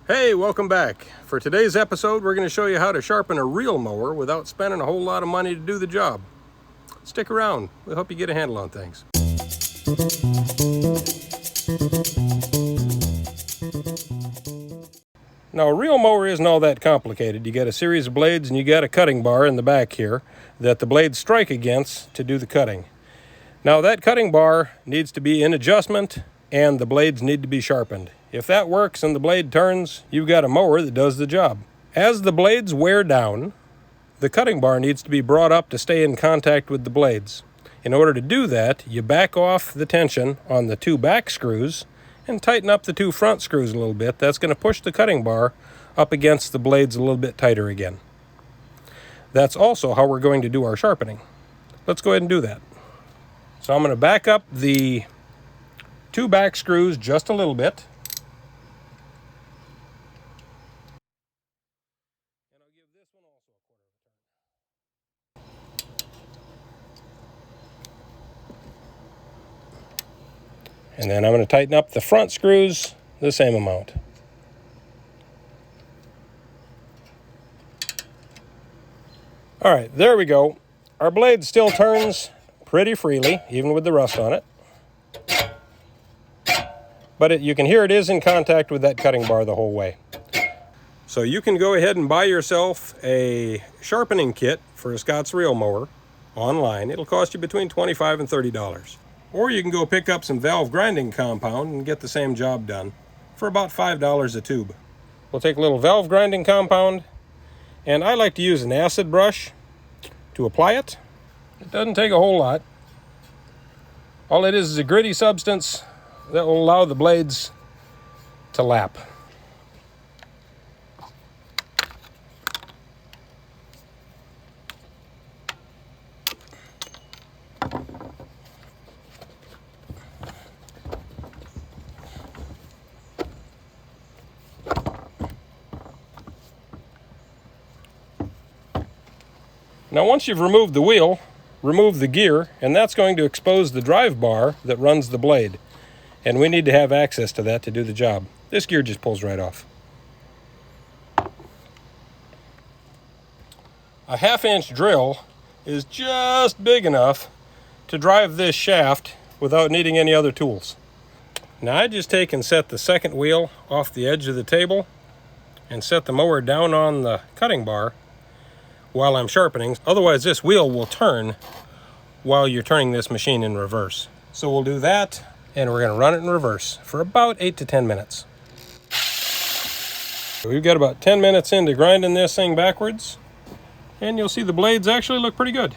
Hey, welcome back. For today's episode, we're going to show you how to sharpen a reel mower without spending a whole lot of money to do the job. Stick around. We hope you get a handle on things. Now, a reel mower isn't all that complicated. You got a series of blades and you got a cutting bar in the back here that the blades strike against to do the cutting. Now, that cutting bar needs to be in adjustment and the blades need to be sharpened. If that works and the blade turns, you've got a mower that does the job. As the blades wear down, the cutting bar needs to be brought up to stay in contact with the blades. In order to do that, you back off the tension on the two back screws and tighten up the two front screws a little bit. That's going to push the cutting bar up against the blades a little bit tighter again. That's also how we're going to do our sharpening. Let's go ahead and do that. So I'm going to back up the two back screws just a little bit. And then I'm going to tighten up the front screws the same amount. All right, there we go. Our blade still turns pretty freely, even with the rust on it. But you can hear it is in contact with that cutting bar the whole way. So you can go ahead and buy yourself a sharpening kit for a Scott's reel mower online. It'll cost you between $25 and $30. Or you can go pick up some valve grinding compound and get the same job done for about $5 a tube. We'll take a little valve grinding compound, and I like to use an acid brush to apply it. It doesn't take a whole lot. All it is a gritty substance that will allow the blades to lap. Now, once you've removed the wheel, remove the gear, and that's going to expose the drive bar that runs the blade. And we need to have access to that to do the job. This gear just pulls right off. A 1/2-inch drill is just big enough to drive this shaft without needing any other tools. Now, I just take and set the second wheel off the edge of the table and set the mower down on the cutting bar while I'm sharpening. Otherwise, this wheel will turn while you're turning this machine in reverse. So we'll do that, and we're going to run it in reverse for about 8 to 10 minutes. We've got about 10 minutes into grinding this thing backwards, and you'll see the blades actually look pretty good.